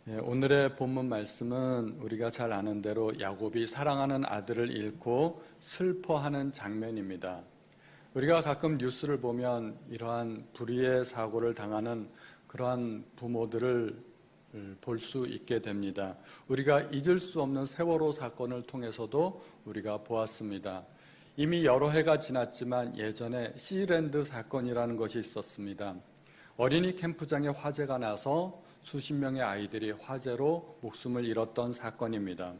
오늘의 본문 말씀은 우리가 잘 아는 대로 야곱이 사랑하는 아들을 잃고 슬퍼하는 장면입니다. 우리가 가끔 뉴스를 보면 이러한 불의의 사고를 당하는 그러한 부모들을 볼 수 있게 됩니다. 우리가 잊을 수 없는 세월호 사건을 통해서도 우리가 보았습니다. 이미 여러 해가 지났지만 예전에 시랜드 사건이라는 것이 있었습니다. 어린이 캠프장에 화재가 나서 수십 명의 아이들이 화재로 목숨을 잃었던 사건입니다.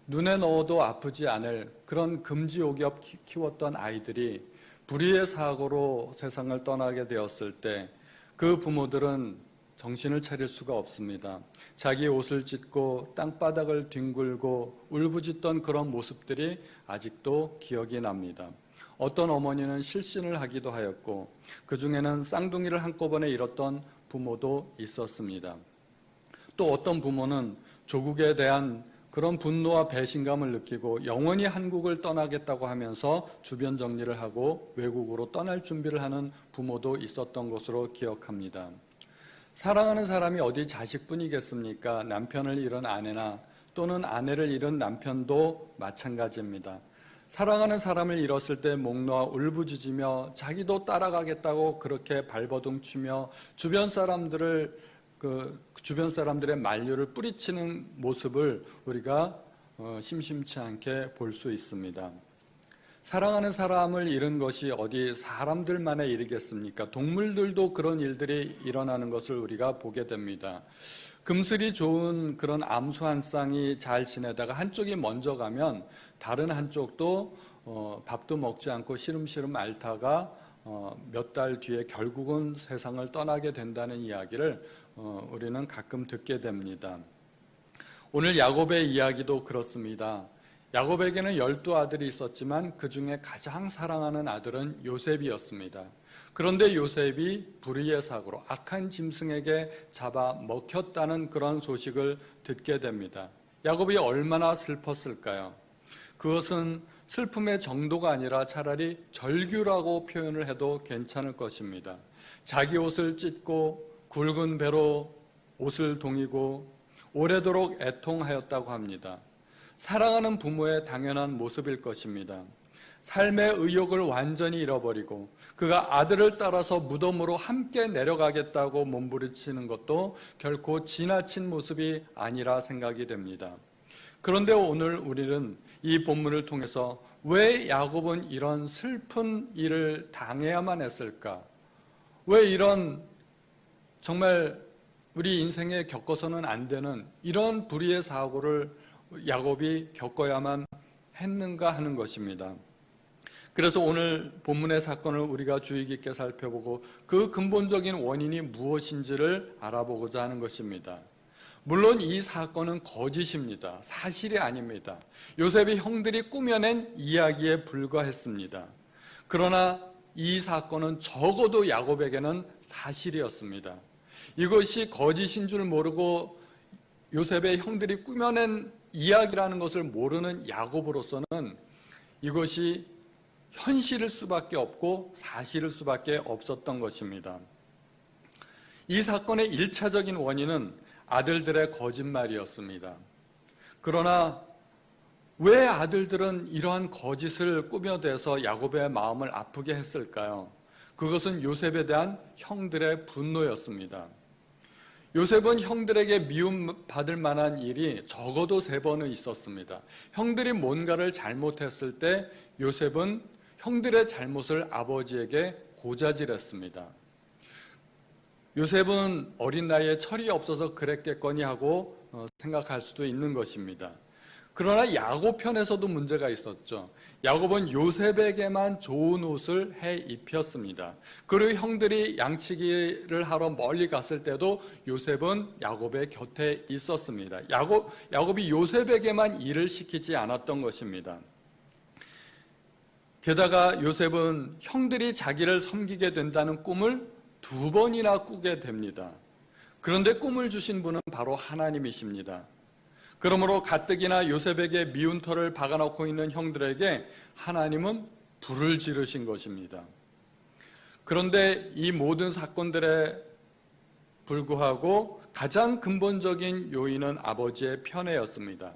눈에 넣어도 아프지 않을 그런 금지옥엽 키웠던 아이들이 불의의 사고로 세상을 떠나게 되었을 때 그 부모들은 정신을 차릴 수가 없습니다. 자기 옷을 찢고 땅바닥을 뒹굴고 울부짖던 그런 모습들이 아직도 기억이 납니다. 어떤 어머니는 실신을 하기도 하였고 그 중에는 쌍둥이를 한꺼번에 잃었던 부모도 있었습니다. 또 어떤 부모는 조국에 대한 그런 분노와 배신감을 느끼고 영원히 한국을 떠나겠다고 하면서 주변 정리를 하고 외국으로 떠날 준비를 하는 부모도 있었던 것으로 기억합니다. 사랑하는 사람이 어디 자식뿐이겠습니까? 남편을 잃은 아내나 또는 아내를 잃은 남편도 마찬가지입니다. 사랑하는 사람을 잃었을 때 목 놓아 울부짖으며 자기도 따라가겠다고 그렇게 발버둥 치며 주변 사람들의 만류를 뿌리치는 모습을 우리가 심심치 않게 볼 수 있습니다. 사랑하는 사람을 잃은 것이 어디 사람들만의 일이겠습니까? 동물들도 그런 일들이 일어나는 것을 우리가 보게 됩니다. 금슬이 좋은 그런 암수 한 쌍이 잘 지내다가 한쪽이 먼저 가면 다른 한쪽도 밥도 먹지 않고 시름시름 앓다가 몇 달 뒤에 결국은 세상을 떠나게 된다는 이야기를 우리는 가끔 듣게 됩니다. 오늘 야곱의 이야기도 그렇습니다. 야곱에게는 12아들이 있었지만 그 중에 가장 사랑하는 아들은 요셉이었습니다. 그런데 요셉이 불의의 사고로 악한 짐승에게 잡아 먹혔다는 그런 소식을 듣게 됩니다. 야곱이 얼마나 슬펐을까요? 그것은 슬픔의 정도가 아니라 차라리 절규라고 표현을 해도 괜찮을 것입니다. 자기 옷을 찢고 굵은 배로 옷을 동이고 오래도록 애통하였다고 합니다. 사랑하는 부모의 당연한 모습일 것입니다. 삶의 의욕을 완전히 잃어버리고 그가 아들을 따라서 무덤으로 함께 내려가겠다고 몸부림치는 것도 결코 지나친 모습이 아니라 생각이 됩니다. 그런데 오늘 우리는 이 본문을 통해서 왜 야곱은 이런 슬픈 일을 당해야만 했을까? 왜 이런 정말 우리 인생에 겪어서는 안 되는 이런 불의의 사고를 야곱이 겪어야만 했는가 하는 것입니다. 그래서 오늘 본문의 사건을 우리가 주의 깊게 살펴보고 그 근본적인 원인이 무엇인지를 알아보고자 하는 것입니다. 물론 이 사건은 거짓입니다. 사실이 아닙니다. 요셉의 형들이 꾸며낸 이야기에 불과했습니다. 그러나 이 사건은 적어도 야곱에게는 사실이었습니다. 이것이 거짓인 줄 모르고 요셉의 형들이 꾸며낸 이야기라는 것을 모르는 야곱으로서는 이것이 현실일 수밖에 없고 사실일 수밖에 없었던 것입니다. 이 사건의 1차적인 원인은 아들들의 거짓말이었습니다. 그러나 왜 아들들은 이러한 거짓을 꾸며대서 야곱의 마음을 아프게 했을까요? 그것은 요셉에 대한 형들의 분노였습니다. 요셉은 형들에게 미움받을 만한 일이 적어도 3번은 있었습니다. 형들이 뭔가를 잘못했을 때 요셉은 형들의 잘못을 아버지에게 고자질했습니다. 요셉은 어린 나이에 철이 없어서 그랬겠거니 하고 생각할 수도 있는 것입니다. 그러나 야곱 편에서도 문제가 있었죠. 야곱은 요셉에게만 좋은 옷을 해 입혔습니다. 그리고 형들이 양치기를 하러 멀리 갔을 때도 요셉은 야곱의 곁에 있었습니다. 야곱이 요셉에게만 일을 시키지 않았던 것입니다. 게다가 요셉은 형들이 자기를 섬기게 된다는 꿈을 2번이나 꾸게 됩니다. 그런데 꿈을 주신 분은 바로 하나님이십니다. 그러므로 가뜩이나 요셉에게 미운 털을 박아놓고 있는 형들에게 하나님은 불을 지르신 것입니다. 그런데 이 모든 사건들의 불구하고 가장 근본적인 요인은 아버지의 편애였습니다.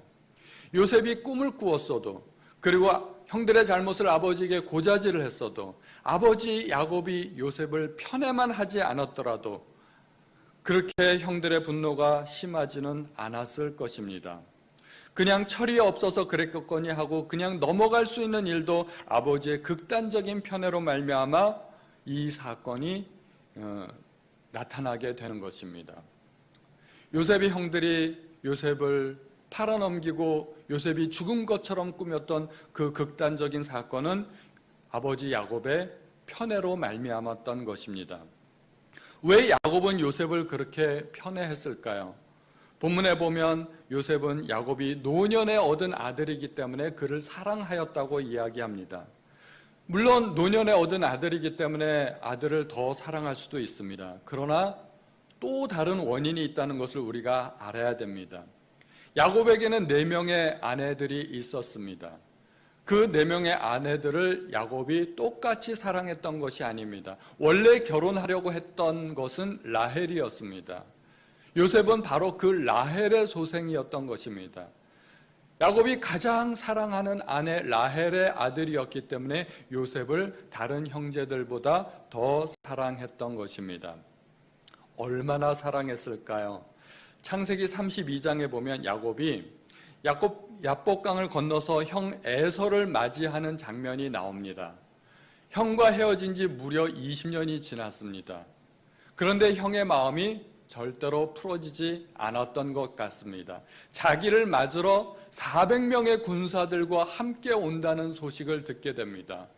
요셉이 꿈을 꾸었어도, 그리고 형들의 잘못을 아버지에게 고자질을 했어도, 아버지 야곱이 요셉을 편애만 하지 않았더라도 그렇게 형들의 분노가 심하지는 않았을 것입니다. 그냥 철이 없어서 그랬겠거니 하고 그냥 넘어갈 수 있는 일도 아버지의 극단적인 편애로 말미암아 이 사건이 나타나게 되는 것입니다. 요셉의 형들이 요셉을 팔아넘기고 요셉이 죽은 것처럼 꾸몄던 그 극단적인 사건은 아버지 야곱의 편애로 말미암았던 것입니다. 왜 야곱은 요셉을 그렇게 편애했을까요? 본문에 보면 요셉은 야곱이 노년에 얻은 아들이기 때문에 그를 사랑하였다고 이야기합니다. 물론 노년에 얻은 아들이기 때문에 아들을 더 사랑할 수도 있습니다. 그러나 또 다른 원인이 있다는 것을 우리가 알아야 됩니다. 야곱에게는 4명의 아내들이 있었습니다. 그 4명의 아내들을 야곱이 똑같이 사랑했던 것이 아닙니다. 원래 결혼하려고 했던 것은 라헬이었습니다. 요셉은 바로 그 라헬의 소생이었던 것입니다. 야곱이 가장 사랑하는 아내 라헬의 아들이었기 때문에 요셉을 다른 형제들보다 더 사랑했던 것입니다. 얼마나 사랑했을까요? 창세기 32장에 보면 야곱이 야복강을 건너서 형 에서를 맞이하는 장면이 나옵니다. 형과 헤어진 지 무려 20년이 지났습니다. 그런데 형의 마음이 절대로 풀어지지 않았던 것 같습니다. 자기를 맞으러 400명의 군사들과 함께 온다는 소식을 듣게 됩니다.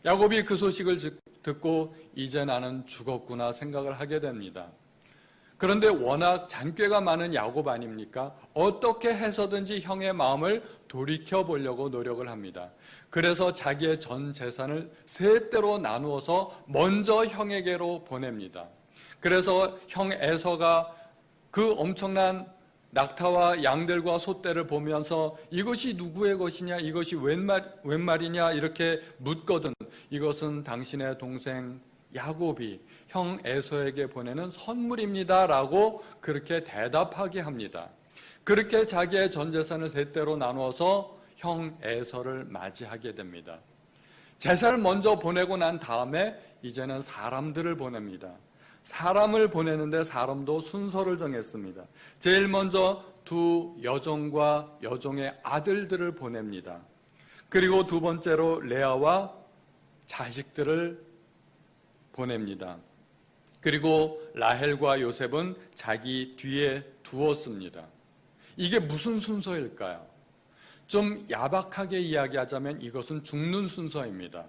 야곱이 그 소식을 듣고 이제 나는 죽었구나 생각을 하게 됩니다. 그런데 워낙 잔꾀가 많은 야곱 아닙니까? 어떻게 해서든지 형의 마음을 돌이켜보려고 노력을 합니다. 그래서 자기의 전 재산을 3대로 나누어서 먼저 형에게로 보냅니다. 그래서 형 에서가 그 엄청난 낙타와 양들과 소떼를 보면서 이것이 누구의 것이냐, 이것이 웬 말이냐 이렇게 묻거든. 이것은 당신의 동생 야곱이 형 에서에게 보내는 선물입니다 라고 그렇게 대답하게 합니다. 그렇게 자기의 전 재산을 3대로 나누어서 형 에서를 맞이하게 됩니다. 제사를 먼저 보내고 난 다음에 이제는 사람들을 보냅니다. 사람을 보내는데 사람도 순서를 정했습니다. 제일 먼저 2 여종과 여종의 아들들을 보냅니다. 그리고 2번째로 레아와 자식들을 보냅니다. 그리고 라헬과 요셉은 자기 뒤에 두었습니다. 이게 무슨 순서일까요? 좀 야박하게 이야기하자면 이것은 죽는 순서입니다.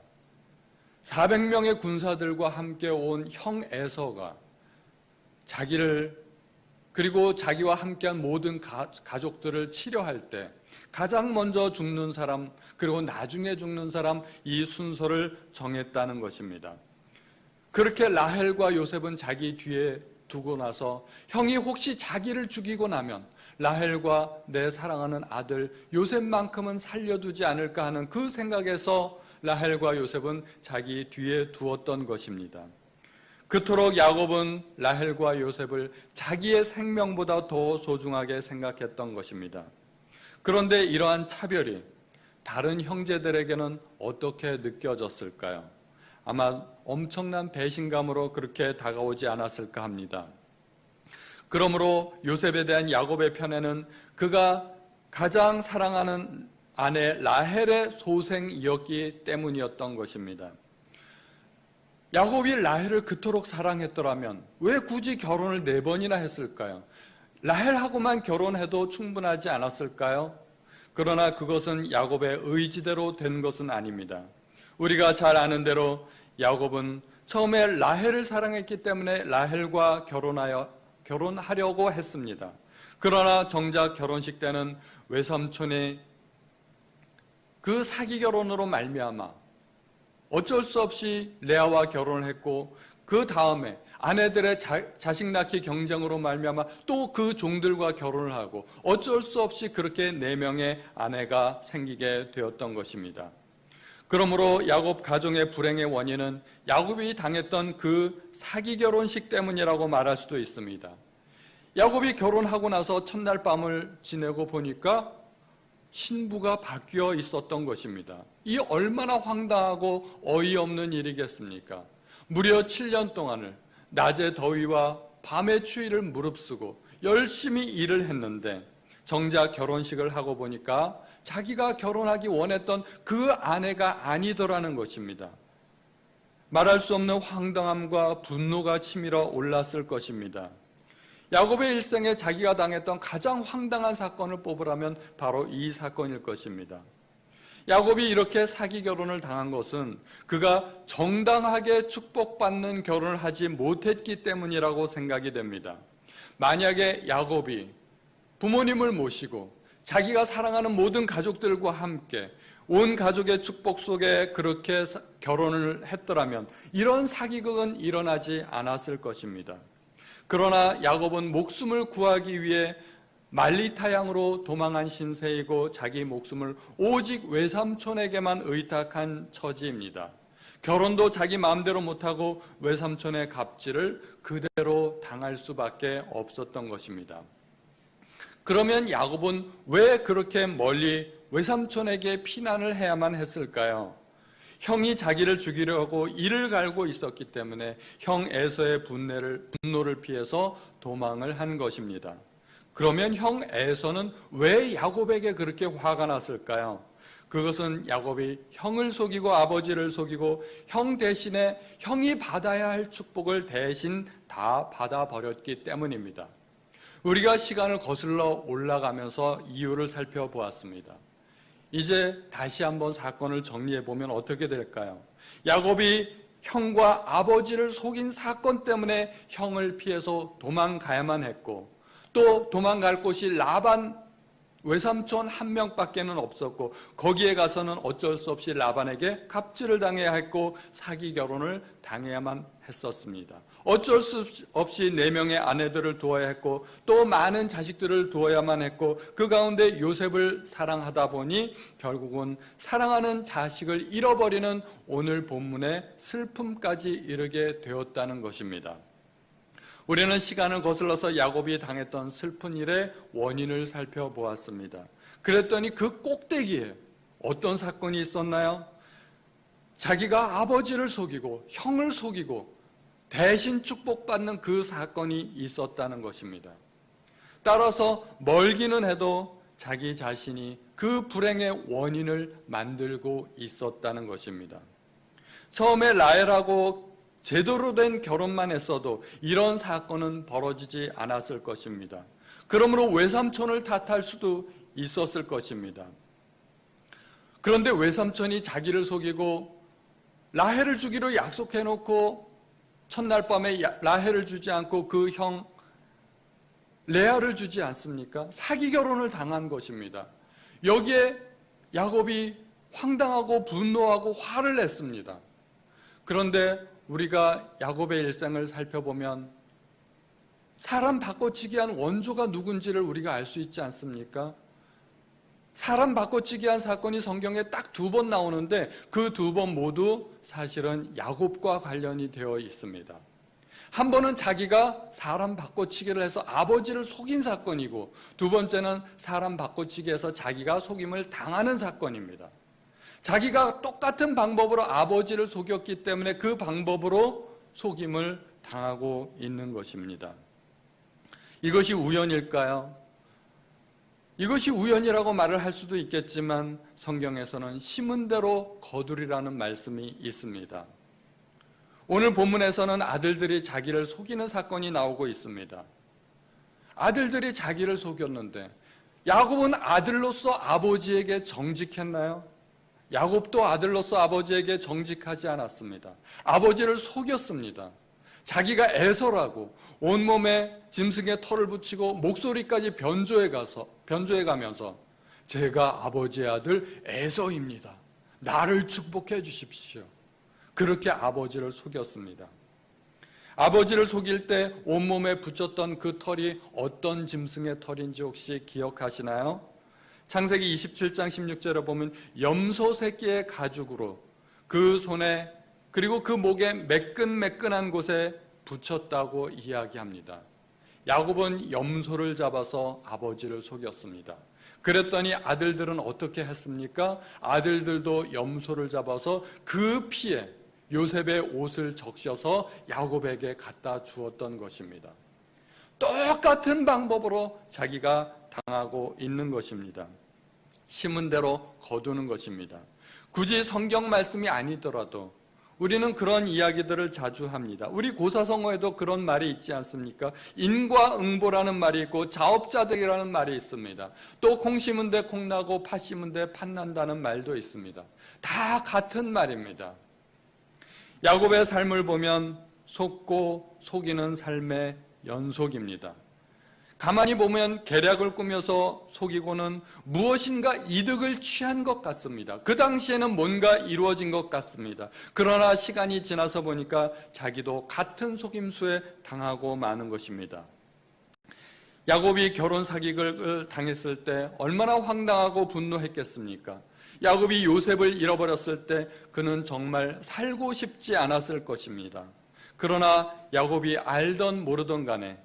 400명의 군사들과 함께 온 형 에서가 자기를 그리고 자기와 함께한 모든 가족들을 치료할 때 가장 먼저 죽는 사람 그리고 나중에 죽는 사람 이 순서를 정했다는 것입니다. 그렇게 라헬과 요셉은 자기 뒤에 두고 나서 형이 혹시 자기를 죽이고 나면 라헬과 내 사랑하는 아들 요셉만큼은 살려두지 않을까 하는 그 생각에서 라헬과 요셉은 자기 뒤에 두었던 것입니다. 그토록 야곱은 라헬과 요셉을 자기의 생명보다 더 소중하게 생각했던 것입니다. 그런데 이러한 차별이 다른 형제들에게는 어떻게 느껴졌을까요? 아마 엄청난 배신감으로 그렇게 다가오지 않았을까 합니다. 그러므로 요셉에 대한 야곱의 편애는 그가 가장 사랑하는 아내 라헬의 소생이었기 때문이었던 것입니다. 야곱이 라헬을 그토록 사랑했더라면 왜 굳이 결혼을 4번이나 했을까요? 라헬하고만 결혼해도 충분하지 않았을까요? 그러나 그것은 야곱의 의지대로 된 것은 아닙니다. 우리가 잘 아는 대로 야곱은 처음에 라헬을 사랑했기 때문에 라헬과 결혼하려고 했습니다. 그러나 정작 결혼식 때는 외삼촌이 그 사기 결혼으로 말미암아 어쩔 수 없이 레아와 결혼을 했고 그 다음에 아내들의 자식 낳기 경쟁으로 말미암아 또 그 종들과 결혼을 하고 어쩔 수 없이 그렇게 4명의 아내가 생기게 되었던 것입니다. 그러므로 야곱 가정의 불행의 원인은 야곱이 당했던 그 사기 결혼식 때문이라고 말할 수도 있습니다. 야곱이 결혼하고 나서 첫날 밤을 지내고 보니까 신부가 바뀌어 있었던 것입니다. 이 얼마나 황당하고 어이없는 일이겠습니까? 무려 7년 동안을 낮의 더위와 밤의 추위를 무릅쓰고 열심히 일을 했는데 정작 결혼식을 하고 보니까 자기가 결혼하기 원했던 그 아내가 아니더라는 것입니다. 말할 수 없는 황당함과 분노가 치밀어 올랐을 것입니다. 야곱의 일생에 자기가 당했던 가장 황당한 사건을 뽑으라면 바로 이 사건일 것입니다. 야곱이 이렇게 사기 결혼을 당한 것은 그가 정당하게 축복받는 결혼을 하지 못했기 때문이라고 생각이 됩니다. 만약에 야곱이 부모님을 모시고 자기가 사랑하는 모든 가족들과 함께 온 가족의 축복 속에 그렇게 결혼을 했더라면 이런 사기극은 일어나지 않았을 것입니다. 그러나 야곱은 목숨을 구하기 위해 말리타양으로 도망한 신세이고 자기 목숨을 오직 외삼촌에게만 의탁한 처지입니다. 결혼도 자기 마음대로 못하고 외삼촌의 갑질을 그대로 당할 수밖에 없었던 것입니다. 그러면 야곱은 왜 그렇게 멀리 외삼촌에게 피난을 해야만 했을까요? 형이 자기를 죽이려고 이를 갈고 있었기 때문에 형 에서의 분노를 피해서 도망을 한 것입니다. 그러면 형 에서는 왜 야곱에게 그렇게 화가 났을까요? 그것은 야곱이 형을 속이고 아버지를 속이고 형 대신에 형이 받아야 할 축복을 대신 다 받아버렸기 때문입니다. 우리가 시간을 거슬러 올라가면서 이유를 살펴보았습니다. 이제 다시 한번 사건을 정리해보면 어떻게 될까요? 야곱이 형과 아버지를 속인 사건 때문에 형을 피해서 도망가야만 했고 또 도망갈 곳이 라반 외삼촌 한 명밖에는 없었고 거기에 가서는 어쩔 수 없이 라반에게 갑질을 당해야 했고 사기 결혼을 당해야만 했었습니다. 어쩔 수 없이 4명의 아내들을 두어야 했고 또 많은 자식들을 두어야만 했고 그 가운데 요셉을 사랑하다 보니 결국은 사랑하는 자식을 잃어버리는 오늘 본문의 슬픔까지 이르게 되었다는 것입니다. 우리는 시간을 거슬러서 야곱이 당했던 슬픈 일의 원인을 살펴보았습니다. 그랬더니 그 꼭대기에 어떤 사건이 있었나요? 자기가 아버지를 속이고 형을 속이고 대신 축복받는 그 사건이 있었다는 것입니다. 따라서 멀기는 해도 자기 자신이 그 불행의 원인을 만들고 있었다는 것입니다. 처음에 라헬하고 제대로 된 결혼만 했어도 이런 사건은 벌어지지 않았을 것입니다. 그러므로 외삼촌을 탓할 수도 있었을 것입니다. 그런데 외삼촌이 자기를 속이고 라헬을 주기로 약속해놓고 첫날 밤에 라헬을 주지 않고 그 형 레아를 주지 않습니까? 사기 결혼을 당한 것입니다. 여기에 야곱이 황당하고 분노하고 화를 냈습니다. 그런데 우리가 야곱의 일생을 살펴보면 사람 바꿔치기 한 원조가 누군지를 우리가 알 수 있지 않습니까? 사람 바꿔치기 한 사건이 성경에 딱 2번 나오는데 그 2번 모두 사실은 야곱과 관련이 되어 있습니다. 한 번은 자기가 사람 바꿔치기를 해서 아버지를 속인 사건이고 두 번째는 사람 바꿔치기해서 자기가 속임을 당하는 사건입니다. 자기가 똑같은 방법으로 아버지를 속였기 때문에 그 방법으로 속임을 당하고 있는 것입니다. 이것이 우연일까요? 이것이 우연이라고 말을 할 수도 있겠지만 성경에서는 심은 대로 거두리라는 말씀이 있습니다. 오늘 본문에서는 아들들이 자기를 속이는 사건이 나오고 있습니다. 아들들이 자기를 속였는데 야곱은 아들로서 아버지에게 정직했나요? 야곱도 아들로서 아버지에게 정직하지 않았습니다. 아버지를 속였습니다. 자기가 에서라고 온몸에 짐승의 털을 붙이고 목소리까지 변조해가면서 제가 아버지의 아들 에서입니다. 나를 축복해 주십시오. 그렇게 아버지를 속였습니다. 아버지를 속일 때 온몸에 붙였던 그 털이 어떤 짐승의 털인지 혹시 기억하시나요? 창세기 27장 16절에 보면 염소 새끼의 가죽으로 그 손에 그리고 그 목에 매끈매끈한 곳에 붙였다고 이야기합니다. 야곱은 염소를 잡아서 아버지를 속였습니다. 그랬더니 아들들은 어떻게 했습니까? 아들들도 염소를 잡아서 그 피에 요셉의 옷을 적셔서 야곱에게 갖다 주었던 것입니다. 똑같은 방법으로 자기가 당하고 있는 것입니다. 심은 대로 거두는 것입니다. 굳이 성경 말씀이 아니더라도 우리는 그런 이야기들을 자주 합니다. 우리 고사성어에도 그런 말이 있지 않습니까? 인과응보라는 말이 있고 자업자득이라는 말이 있습니다. 또 콩 심은 데 콩 나고 팥 심은 데 팥 난다는 말도 있습니다. 다 같은 말입니다. 야곱의 삶을 보면 속고 속이는 삶의 연속입니다. 가만히 보면 계략을 꾸며서 속이고는 무엇인가 이득을 취한 것 같습니다. 그 당시에는 뭔가 이루어진 것 같습니다. 그러나 시간이 지나서 보니까 자기도 같은 속임수에 당하고 마는 것입니다. 야곱이 결혼 사기를 당했을 때 얼마나 황당하고 분노했겠습니까? 야곱이 요셉을 잃어버렸을 때 그는 정말 살고 싶지 않았을 것입니다. 그러나 야곱이 알던 모르던 간에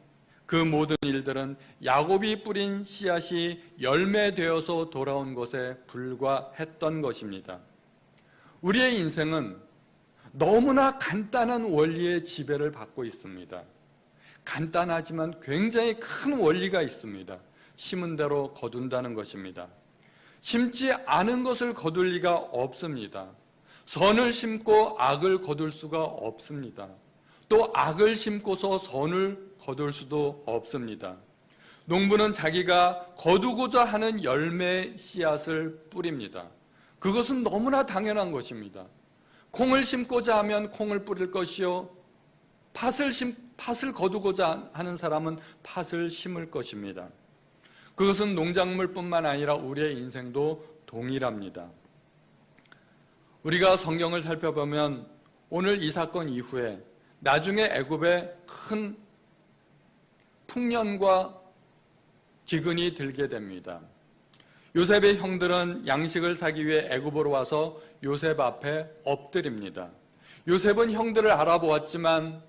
그 모든 일들은 야곱이 뿌린 씨앗이 열매되어서 돌아온 것에 불과했던 것입니다. 우리의 인생은 너무나 간단한 원리의 지배를 받고 있습니다. 간단하지만 굉장히 큰 원리가 있습니다. 심은 대로 거둔다는 것입니다. 심지 않은 것을 거둘 리가 없습니다. 선을 심고 악을 거둘 수가 없습니다. 또 악을 심고서 선을 거둘 수도 없습니다. 농부는 자기가 거두고자 하는 열매의 씨앗을 뿌립니다. 그것은 너무나 당연한 것입니다. 콩을 심고자 하면 콩을 뿌릴 것이요, 팥을 거두고자 하는 사람은 팥을 심을 것입니다. 그것은 농작물뿐만 아니라 우리의 인생도 동일합니다. 우리가 성경을 살펴보면 오늘 이 사건 이후에 나중에 애굽에 큰 풍년과 기근이 들게 됩니다. 요셉의 형들은 양식을 사기 위해 애굽으로 와서 요셉 앞에 엎드립니다. 요셉은 형들을 알아보았지만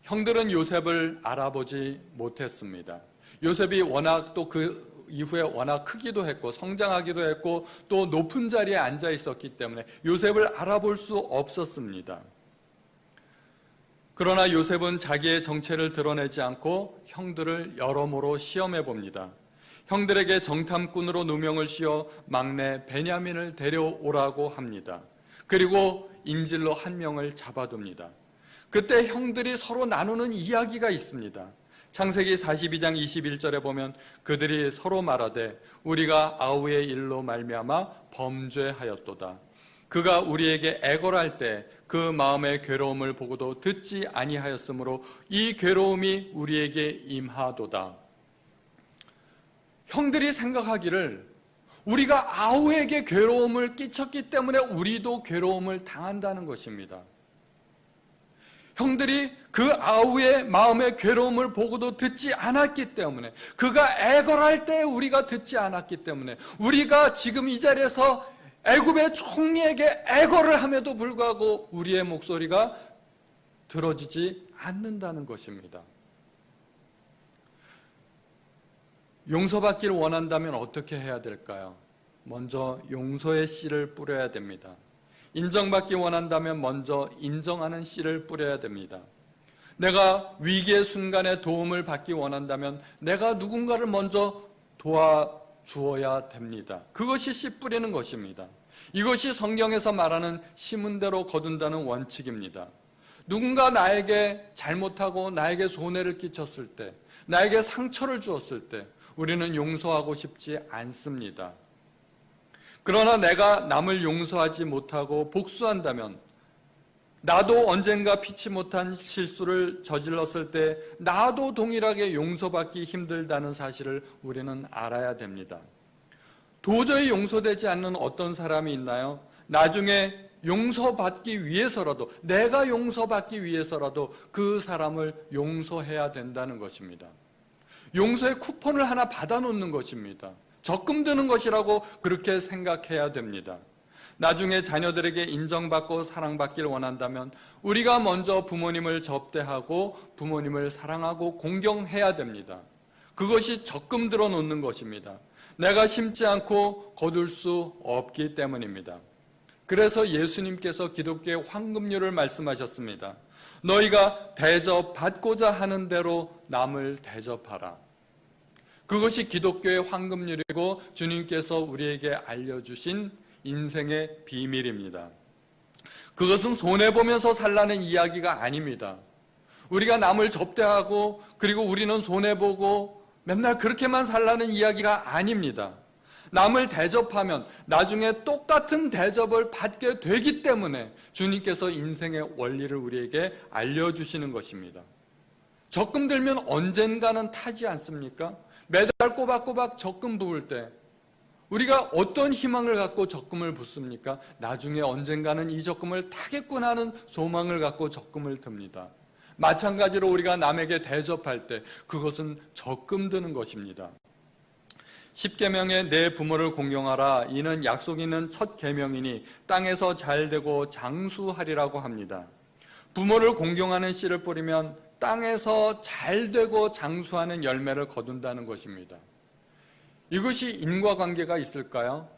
형들은 요셉을 알아보지 못했습니다. 요셉이 워낙 또 그 이후에 워낙 크기도 했고 성장하기도 했고 또 높은 자리에 앉아 있었기 때문에 요셉을 알아볼 수 없었습니다. 그러나 요셉은 자기의 정체를 드러내지 않고 형들을 여러모로 시험해 봅니다. 형들에게 정탐꾼으로 누명을 씌워 막내 베냐민을 데려오라고 합니다. 그리고 인질로 한 명을 잡아둡니다. 그때 형들이 서로 나누는 이야기가 있습니다. 창세기 42장 21절에 보면 그들이 서로 말하되 우리가 아우의 일로 말미암아 범죄하였도다. 그가 우리에게 애걸할 때 그 마음의 괴로움을 보고도 듣지 아니하였으므로 이 괴로움이 우리에게 임하도다. 형들이 생각하기를 우리가 아우에게 괴로움을 끼쳤기 때문에 우리도 괴로움을 당한다는 것입니다. 형들이 그 아우의 마음의 괴로움을 보고도 듣지 않았기 때문에, 그가 애걸할 때 우리가 듣지 않았기 때문에, 우리가 지금 이 자리에서 애굽의 총리에게 애걸을 함에도 불구하고 우리의 목소리가 들어지지 않는다는 것입니다. 용서받기를 원한다면 어떻게 해야 될까요? 먼저 용서의 씨를 뿌려야 됩니다. 인정받기 원한다면 먼저 인정하는 씨를 뿌려야 됩니다. 내가 위기의 순간에 도움을 받기 원한다면 내가 누군가를 먼저 도와주어야 됩니다. 그것이 씨 뿌리는 것입니다. 이것이 성경에서 말하는 심은 대로 거둔다는 원칙입니다. 누군가 나에게 잘못하고 나에게 손해를 끼쳤을 때, 나에게 상처를 주었을 때 우리는 용서하고 싶지 않습니다. 그러나 내가 남을 용서하지 못하고 복수한다면 나도 언젠가 피치 못한 실수를 저질렀을 때 나도 동일하게 용서받기 힘들다는 사실을 우리는 알아야 됩니다. 도저히 용서되지 않는 어떤 사람이 있나요? 나중에 용서받기 위해서라도, 내가 용서받기 위해서라도 그 사람을 용서해야 된다는 것입니다. 용서의 쿠폰을 하나 받아놓는 것입니다. 적금 드는 것이라고 그렇게 생각해야 됩니다. 나중에 자녀들에게 인정받고 사랑받길 원한다면 우리가 먼저 부모님을 접대하고 부모님을 사랑하고 공경해야 됩니다. 그것이 적금 들어 놓는 것입니다. 내가 심지 않고 거둘 수 없기 때문입니다. 그래서 예수님께서 기독교의 황금률을 말씀하셨습니다. 너희가 대접받고자 하는 대로 남을 대접하라. 그것이 기독교의 황금률이고 주님께서 우리에게 알려주신 인생의 비밀입니다. 그것은 손해보면서 살라는 이야기가 아닙니다. 우리가 남을 접대하고 그리고 우리는 손해보고 맨날 그렇게만 살라는 이야기가 아닙니다. 남을 대접하면 나중에 똑같은 대접을 받게 되기 때문에 주님께서 인생의 원리를 우리에게 알려주시는 것입니다. 적금 들면 언젠가는 타지 않습니까? 매달 꼬박꼬박 적금 부을 때 우리가 어떤 희망을 갖고 적금을 붓습니까? 나중에 언젠가는 이 적금을 타겠구나 하는 소망을 갖고 적금을 듭니다. 마찬가지로 우리가 남에게 대접할 때 그것은 적금 드는 것입니다. 10계명에 내 부모를 공경하라. 이는 약속 있는 첫 계명이니 땅에서 잘되고 장수하리라고 합니다. 부모를 공경하는 씨를 뿌리면 땅에서 잘되고 장수하는 열매를 거둔다는 것입니다. 이것이 인과관계가 있을까요?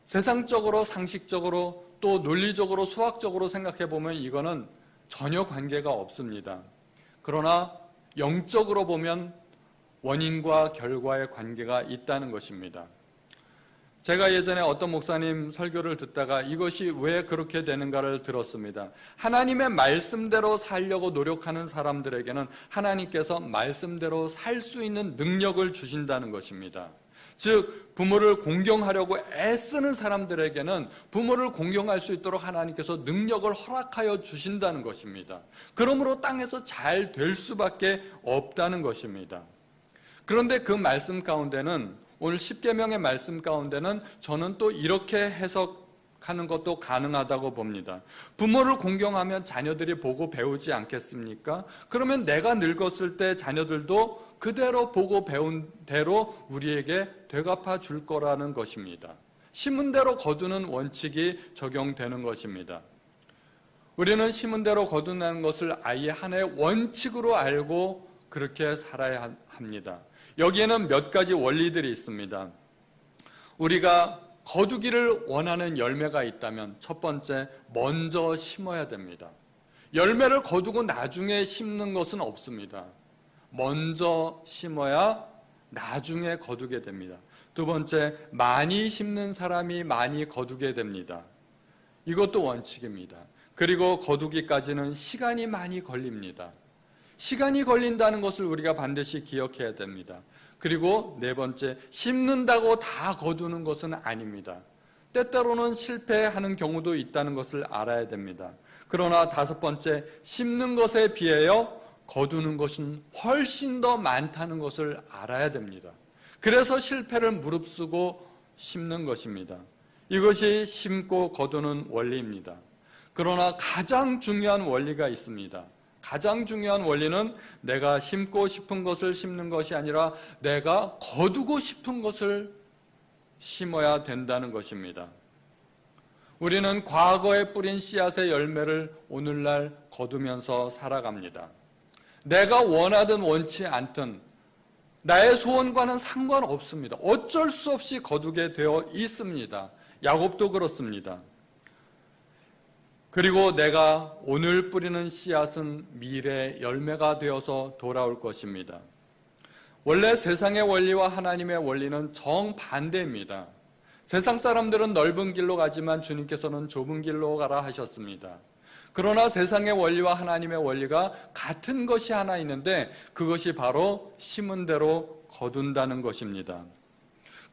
세상적으로 상식적으로 또 논리적으로 수학적으로 생각해 보면 이거는 전혀 관계가 없습니다. 그러나 영적으로 보면 원인과 결과의 관계가 있다는 것입니다. 제가 예전에 어떤 목사님 설교를 듣다가 이것이 왜 그렇게 되는가를 들었습니다. 하나님의 말씀대로 살려고 노력하는 사람들에게는 하나님께서 말씀대로 살 수 있는 능력을 주신다는 것입니다. 즉 부모를 공경하려고 애쓰는 사람들에게는 부모를 공경할 수 있도록 하나님께서 능력을 허락하여 주신다는 것입니다. 그러므로 땅에서 잘 될 수밖에 없다는 것입니다. 그런데 그 말씀 가운데는 오늘 10계명의 말씀 가운데는 저는 또 이렇게 해석하는 것도 가능하다고 봅니다. 부모를 공경하면 자녀들이 보고 배우지 않겠습니까? 그러면 내가 늙었을 때 자녀들도 그대로 보고 배운 대로 우리에게 되갚아 줄 거라는 것입니다. 심은 대로 거두는 원칙이 적용되는 것입니다. 우리는 심은 대로 거둔다는 것을 아예 하나의 원칙으로 알고 그렇게 살아야 합니다. 여기에는 몇 가지 원리들이 있습니다. 우리가 거두기를 원하는 열매가 있다면 첫 번째, 먼저 심어야 됩니다. 열매를 거두고 나중에 심는 것은 없습니다. 먼저 심어야 나중에 거두게 됩니다. 두 번째, 많이 심는 사람이 많이 거두게 됩니다. 이것도 원칙입니다. 그리고 거두기까지는 시간이 많이 걸립니다. 시간이 걸린다는 것을 우리가 반드시 기억해야 됩니다. 그리고 네 번째, 심는다고 다 거두는 것은 아닙니다. 때때로는 실패하는 경우도 있다는 것을 알아야 됩니다. 그러나 다섯 번째, 심는 것에 비하여 거두는 것은 훨씬 더 많다는 것을 알아야 됩니다. 그래서 실패를 무릅쓰고 심는 것입니다. 이것이 심고 거두는 원리입니다. 그러나 가장 중요한 원리가 있습니다. 가장 중요한 원리는 내가 심고 싶은 것을 심는 것이 아니라 내가 거두고 싶은 것을 심어야 된다는 것입니다. 우리는 과거에 뿌린 씨앗의 열매를 오늘날 거두면서 살아갑니다. 내가 원하든 원치 않든 나의 소원과는 상관없습니다. 어쩔 수 없이 거두게 되어 있습니다. 야곱도 그렇습니다. 그리고 내가 오늘 뿌리는 씨앗은 미래 열매가 되어서 돌아올 것입니다. 원래 세상의 원리와 하나님의 원리는 정반대입니다. 세상 사람들은 넓은 길로 가지만 주님께서는 좁은 길로 가라 하셨습니다. 그러나 세상의 원리와 하나님의 원리가 같은 것이 하나 있는데 그것이 바로 심은 대로 거둔다는 것입니다.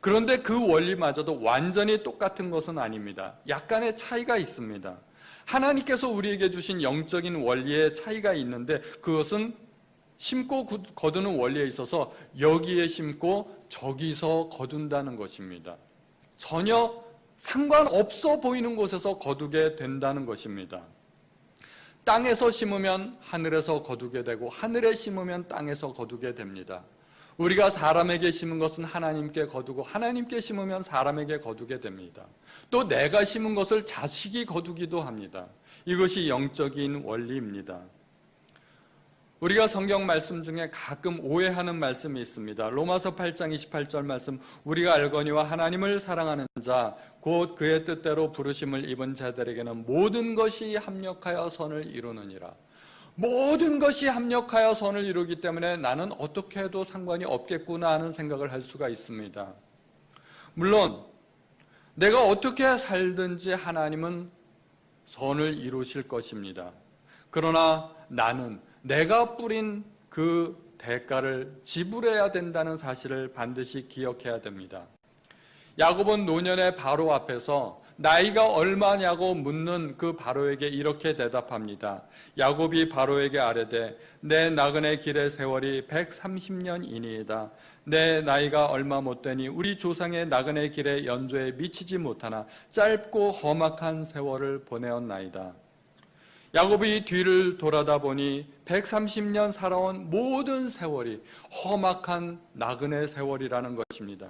그런데 그 원리마저도 완전히 똑같은 것은 아닙니다. 약간의 차이가 있습니다. 하나님께서 우리에게 주신 영적인 원리의 차이가 있는데 그것은 심고 거두는 원리에 있어서 여기에 심고 저기서 거둔다는 것입니다. 전혀 상관없어 보이는 곳에서 거두게 된다는 것입니다. 땅에서 심으면 하늘에서 거두게 되고 하늘에 심으면 땅에서 거두게 됩니다. 우리가 사람에게 심은 것은 하나님께 거두고 하나님께 심으면 사람에게 거두게 됩니다. 또 내가 심은 것을 자식이 거두기도 합니다. 이것이 영적인 원리입니다. 우리가 성경 말씀 중에 가끔 오해하는 말씀이 있습니다. 로마서 8장 28절 말씀, 우리가 알거니와 하나님을 사랑하는 자 곧 그의 뜻대로 부르심을 입은 자들에게는 모든 것이 합력하여 선을 이루느니라. 모든 것이 합력하여 선을 이루기 때문에 나는 어떻게 해도 상관이 없겠구나 하는 생각을 할 수가 있습니다. 물론 내가 어떻게 살든지 하나님은 선을 이루실 것입니다. 그러나 나는 내가 뿌린 그 대가를 지불해야 된다는 사실을 반드시 기억해야 됩니다. 야곱은 노년의 바로 앞에서 나이가 얼마냐고 묻는 그 바로에게 이렇게 대답합니다. 야곱이 바로에게 아뢰되 내 나그네 길의 세월이 130년이니이다. 내 나이가 얼마 못되니 우리 조상의 나그네 길의 연조에 미치지 못하나 짧고 험악한 세월을 보내었나이다. 야곱이 뒤를 돌아다 보니 130년 살아온 모든 세월이 험악한 나그네 세월이라는 것입니다.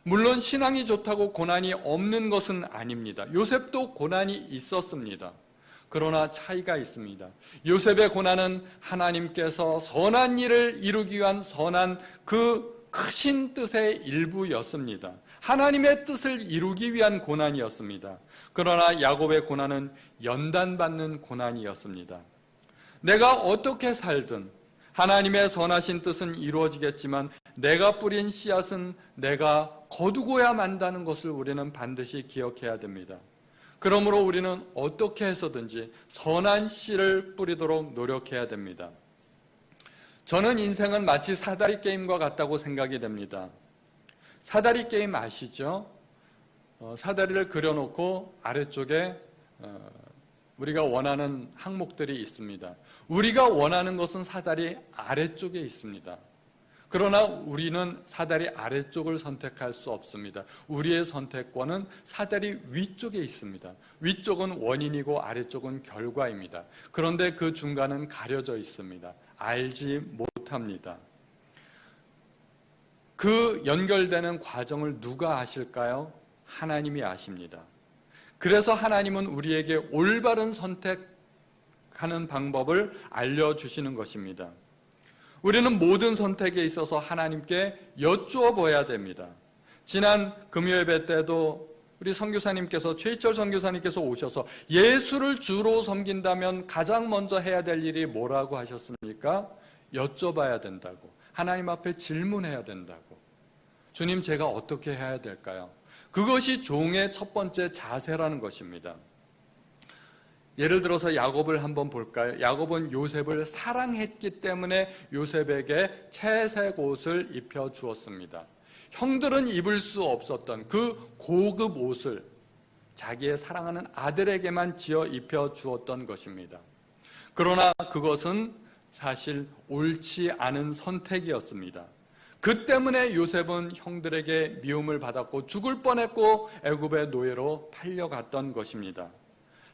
물론 신앙이 좋다고 고난이 없는 것은 아닙니다. 요셉도 고난이 있었습니다. 그러나 차이가 있습니다. 요셉의 고난은 하나님께서 선한 일을 이루기 위한 선한 그 크신 뜻의 일부였습니다. 하나님의 뜻을 이루기 위한 고난이었습니다. 그러나 야곱의 고난은 연단받는 고난이었습니다. 내가 어떻게 살든 하나님의 선하신 뜻은 이루어지겠지만 내가 뿌린 씨앗은 내가 거두고야 만다는 것을 우리는 반드시 기억해야 됩니다. 그러므로 우리는 어떻게 해서든지 선한 씨를 뿌리도록 노력해야 됩니다. 저는 인생은 마치 사다리 게임과 같다고 생각이 됩니다. 사다리 게임 아시죠? 사다리를 그려놓고 아래쪽에 우리가 원하는 항목들이 있습니다. 우리가 원하는 것은 사다리 아래쪽에 있습니다. 그러나 우리는 사다리 아래쪽을 선택할 수 없습니다. 우리의 선택권은 사다리 위쪽에 있습니다. 위쪽은 원인이고 아래쪽은 결과입니다. 그런데 그 중간은 가려져 있습니다. 알지 못합니다. 그 연결되는 과정을 누가 아실까요? 하나님이 아십니다. 그래서 하나님은 우리에게 올바른 선택하는 방법을 알려주시는 것입니다. 우리는 모든 선택에 있어서 하나님께 여쭈어 보아야 됩니다. 지난 금요예배 때도 우리 선교사님께서 최희철 선교사님께서 오셔서 예수를 주로 섬긴다면 가장 먼저 해야 될 일이 뭐라고 하셨습니까? 여쭤봐야 된다고. 하나님 앞에 질문해야 된다고. 주님, 제가 어떻게 해야 될까요? 그것이 종의 첫 번째 자세라는 것입니다. 예를 들어서 야곱을 한번 볼까요? 야곱은 요셉을 사랑했기 때문에 요셉에게 채색 옷을 입혀 주었습니다. 형들은 입을 수 없었던 그 고급 옷을 자기의 사랑하는 아들에게만 지어 입혀 주었던 것입니다. 그러나 그것은 사실 옳지 않은 선택이었습니다. 그 때문에 요셉은 형들에게 미움을 받았고 죽을 뻔했고 애굽의 노예로 팔려갔던 것입니다.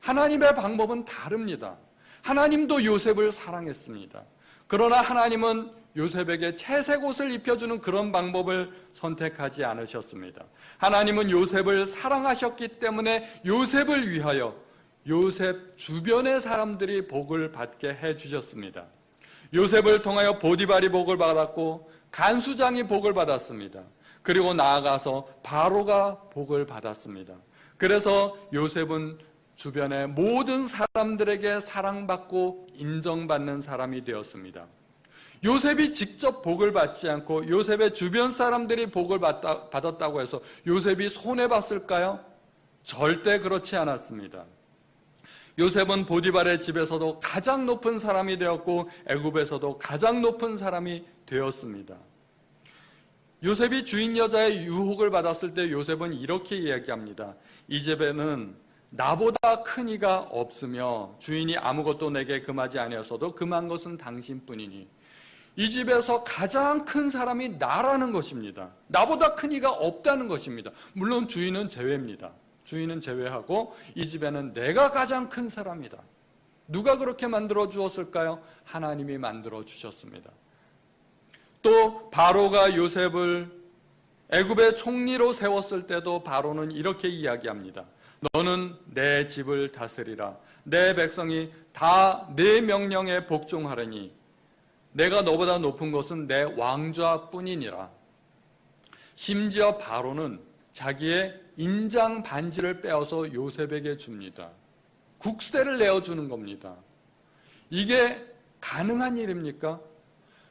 하나님의 방법은 다릅니다. 하나님도 요셉을 사랑했습니다. 그러나 하나님은 요셉에게 채색 옷을 입혀주는 그런 방법을 선택하지 않으셨습니다. 하나님은 요셉을 사랑하셨기 때문에 요셉을 위하여 요셉 주변의 사람들이 복을 받게 해주셨습니다. 요셉을 통하여 보디발이 복을 받았고 간수장이 복을 받았습니다. 그리고 나아가서 바로가 복을 받았습니다. 그래서 요셉은 주변의 모든 사람들에게 사랑받고 인정받는 사람이 되었습니다. 요셉이 직접 복을 받지 않고 요셉의 주변 사람들이 복을 받았다고 해서 요셉이 손해봤을까요? 절대 그렇지 않았습니다. 요셉은 보디발의 집에서도 가장 높은 사람이 되었고 애굽에서도 가장 높은 사람이 되었습니다. 요셉이 주인 여자의 유혹을 받았을 때 요셉은 이렇게 이야기합니다. 이 집에는 나보다 큰 이가 없으며 주인이 아무것도 내게 금하지 아니었어도 금한 것은 당신뿐이니 이 집에서 가장 큰 사람이 나라는 것입니다. 나보다 큰 이가 없다는 것입니다. 물론 주인은 제외입니다. 주인은 제외하고 이 집에는 내가 가장 큰 사람이다. 누가 그렇게 만들어 주었을까요? 하나님이 만들어 주셨습니다. 또 바로가 요셉을 애굽의 총리로 세웠을 때도 바로는 이렇게 이야기합니다. 너는 내 집을 다스리라. 내 백성이 다 내 명령에 복종하려니 내가 너보다 높은 것은 내 왕좌뿐이니라. 심지어 바로는 자기의 인장 반지를 빼어서 요셉에게 줍니다. 국세를 내어주는 겁니다. 이게 가능한 일입니까?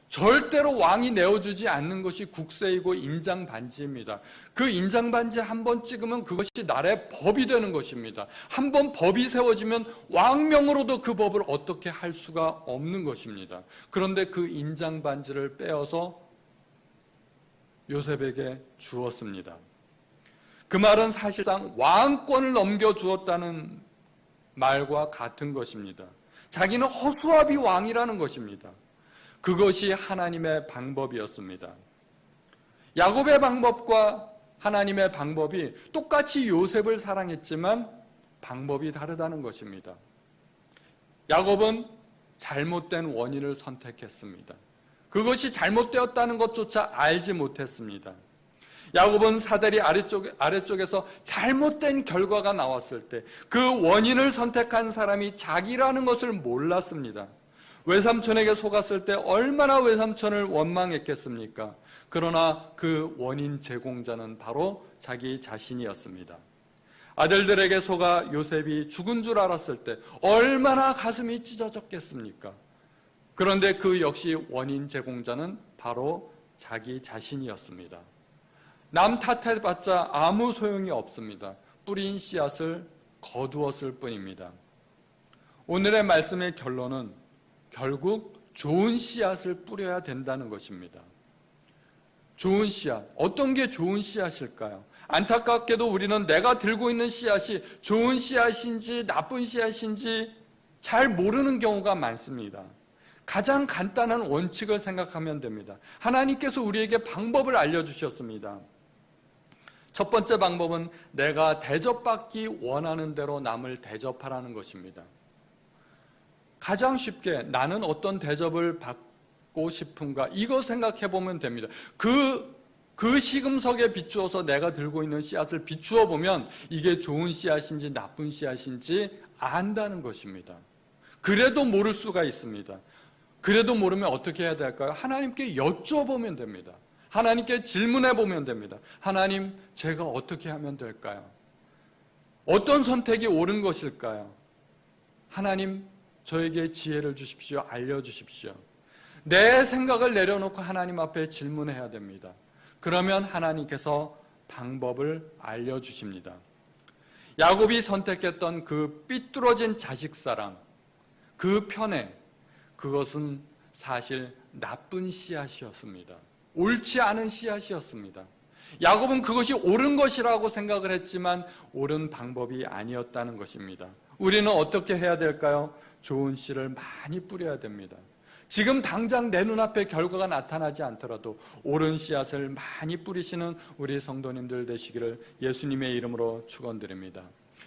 절대로 왕이 내어주지 않는 것이 국세이고 인장 반지입니다. 그 인장 반지 한 번 찍으면 그것이 나라의 법이 되는 것입니다. 한 번 법이 세워지면 왕명으로도 그 법을 어떻게 할 수가 없는 것입니다. 그런데 그 인장 반지를 빼어서 요셉에게 주었습니다. 그 말은 사실상 왕권을 넘겨주었다는 말과 같은 것입니다. 자기는 허수아비 왕이라는 것입니다. 그것이 하나님의 방법이었습니다. 야곱의 방법과 하나님의 방법이 똑같이 요셉을 사랑했지만 방법이 다르다는 것입니다. 야곱은 잘못된 원인을 선택했습니다. 그것이 잘못되었다는 것조차 알지 못했습니다. 야곱은 사다리 아래쪽에서 잘못된 결과가 나왔을 때 그 원인을 선택한 사람이 자기라는 것을 몰랐습니다. 외삼촌에게 속았을 때 얼마나 외삼촌을 원망했겠습니까? 그러나 그 원인 제공자는 바로 자기 자신이었습니다. 아들들에게 속아 요셉이 죽은 줄 알았을 때 얼마나 가슴이 찢어졌겠습니까? 그런데 그 역시 원인 제공자는 바로 자기 자신이었습니다. 남 탓해봤자 아무 소용이 없습니다. 뿌린 씨앗을 거두었을 뿐입니다. 오늘의 말씀의 결론은 결국 좋은 씨앗을 뿌려야 된다는 것입니다. 좋은 씨앗, 어떤 게 좋은 씨앗일까요? 안타깝게도 우리는 내가 들고 있는 씨앗이 좋은 씨앗인지 나쁜 씨앗인지 잘 모르는 경우가 많습니다. 가장 간단한 원칙을 생각하면 됩니다. 하나님께서 우리에게 방법을 알려주셨습니다. 첫 번째 방법은 내가 대접받기 원하는 대로 남을 대접하라는 것입니다. 가장 쉽게 나는 어떤 대접을 받고 싶은가 이거 생각해 보면 됩니다. 그 시금석에 비추어서 내가 들고 있는 씨앗을 비추어 보면 이게 좋은 씨앗인지 나쁜 씨앗인지 안다는 것입니다. 그래도 모를 수가 있습니다. 그래도 모르면 어떻게 해야 될까요? 하나님께 여쭤보면 됩니다. 하나님께 질문해 보면 됩니다. 하나님, 제가 어떻게 하면 될까요? 어떤 선택이 옳은 것일까요? 하나님, 저에게 지혜를 주십시오. 알려주십시오. 내 생각을 내려놓고 하나님 앞에 질문해야 됩니다. 그러면 하나님께서 방법을 알려주십니다. 야곱이 선택했던 그 삐뚤어진 자식사랑, 그 편애, 그것은 사실 나쁜 씨앗이었습니다. 옳지 않은 씨앗이었습니다. 야곱은 그것이 옳은 것이라고 생각을 했지만 옳은 방법이 아니었다는 것입니다. 우리는 어떻게 해야 될까요? 좋은 씨를 많이 뿌려야 됩니다. 지금 당장 내 눈앞에 결과가 나타나지 않더라도 옳은 씨앗을 많이 뿌리시는 우리 성도님들 되시기를 예수님의 이름으로 축원드립니다.